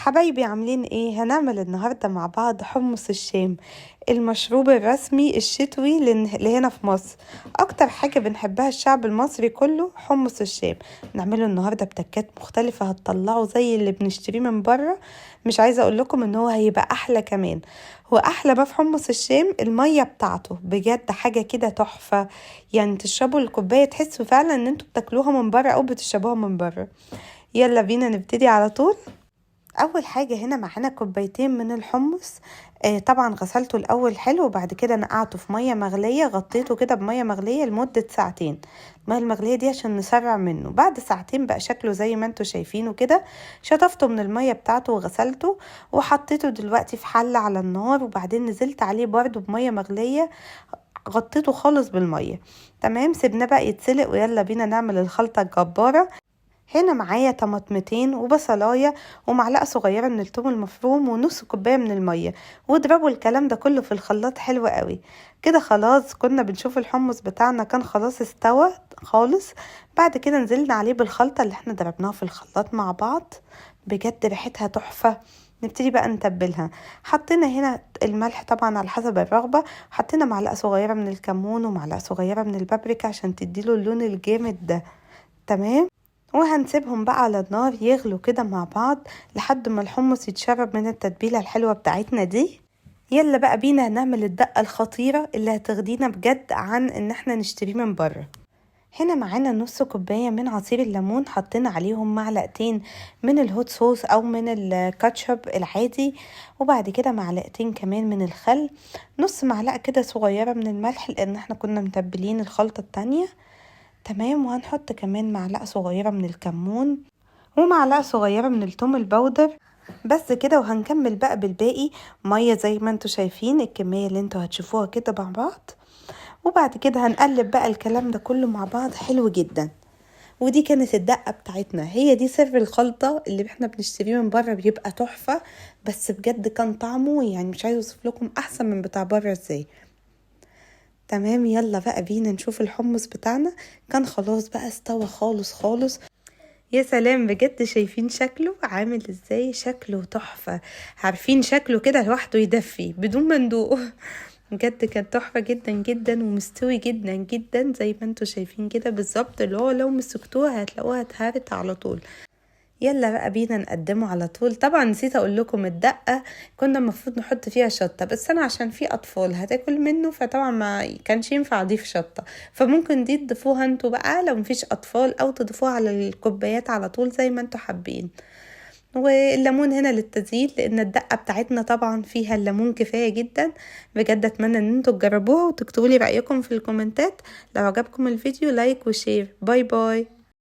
حبايبي عاملين ايه؟ هنعمل النهاردة مع بعض حمص الشام، المشروب الرسمي الشتوي لهنا في مصر. اكتر حاجة بنحبها الشعب المصري كله حمص الشام. نعمله النهاردة بتكات مختلفة هتطلعه زي اللي بنشتريه من بره. مش عايزة اقول لكم ان هو هيبقى احلى كمان. هو احلى ما في حمص الشام المية بتاعته، بجد حاجة كده تحفة. يعني تشربوا الكوباية تحسوا فعلا ان انتوا بتاكلوها من بره او بتشربوها من بره. يلا بينا نبتدي على طول. اول حاجه هنا معانا كوبايتين من الحمص. طبعا غسلته الاول حلو، وبعد كده نقعته في ميه مغليه، غطيته كده بميه مغليه لمده ساعتين. الميه المغليه دي عشان نسرع منه. بعد ساعتين بقى شكله زي ما انتوا شايفينه كده. شطفته من الميه بتاعته وغسلته وحطيته دلوقتي في حله على النار، وبعدين نزلت عليه برده بميه مغليه، غطيته خالص بالميه. تمام، سيبناه بقى يتسلق ويلا بينا نعمل الخلطه الجباره. هنا معايا طماطمتين وبصلاية ومعلقة صغيرة من الثوم المفروم ونص كوباية من المية، واضربوا الكلام ده كله في الخلاط حلو قوي كده. خلاص كنا بنشوف الحمص بتاعنا كان خلاص استوى خالص. بعد كده نزلنا عليه بالخلطة اللي احنا ضربناها في الخلاط مع بعض، بجد ريحتها تحفة. نبتدي بقى نتبلها. حطينا هنا الملح طبعا على حسب الرغبة، حطينا معلقة صغيرة من الكمون ومعلقة صغيرة من البابريكا عشان تديله اللون الجامد ده. تمام، وهنسيبهم بقى على النار يغلوا كده مع بعض لحد ما الحمص يتشرب من التتبيلة الحلوة بتاعتنا دي. يلا بقى بينا نعمل الدقة الخطيرة اللي هتغدينا بجد عن ان احنا نشتريه من بره. هنا معانا نص كوباية من عصير الليمون، حطينا عليهم معلقتين من الهوت صوص او من الكاتشب العادي، وبعد كده معلقتين كمان من الخل، نص معلقة كده صغيرة من الملح لان احنا كنا متبلين الخلطة التانية. تمام، وهنحط كمان معلقة صغيرة من الكمون ومعلقة صغيرة من الثوم البودر. بس كده، وهنكمل بقى بالباقي مية زي ما انتوا شايفين الكمية اللي انتوا هتشوفوها كده مع بعض. وبعد كده هنقلب بقى الكلام ده كله مع بعض حلو جدا. ودي كانت الدقة بتاعتنا، هي دي سر الخلطة اللي احنا بنشتريه من بره بيبقى تحفة. بس بجد كان طعمه يعني مش عايزة اوصف لكم احسن من بتاع بره ازاي. تمام، يلا بقى بينا نشوف الحمص بتاعنا. كان خلاص بقى استوى خالص خالص. يا سلام، بجد شايفين شكله عامل ازاي؟ شكله تحفة. عارفين شكله كده لوحده يدفي بدون ما ندوقه. بجد كان تحفة جدا جدا ومستوي جدا جدا زي ما انتوا شايفين كده بالظبط، اللي هو لو مسكتوها هتلاقوها اتهرت على طول. يلا بقى بينا نقدمه على طول. طبعا نسيت اقول لكم الدقة كنا المفروض نحط فيها شطة، بس انا عشان في اطفال هتاكل منه فطبعا ما كانش ينفع اضيف شطة، فممكن دي تضيفوها انتوا بقى لو مفيش اطفال، او تضيفوها على الكوبايات على طول زي ما انتوا حابين. والليمون هنا للتزيين لان الدقة بتاعتنا طبعا فيها الليمون كفاية جدا. بجد اتمنى ان انتوا تجربوها وتكتبوا لي رأيكم في الكومنتات. لو عجبكم الفيديو لايك وشير. باي باي.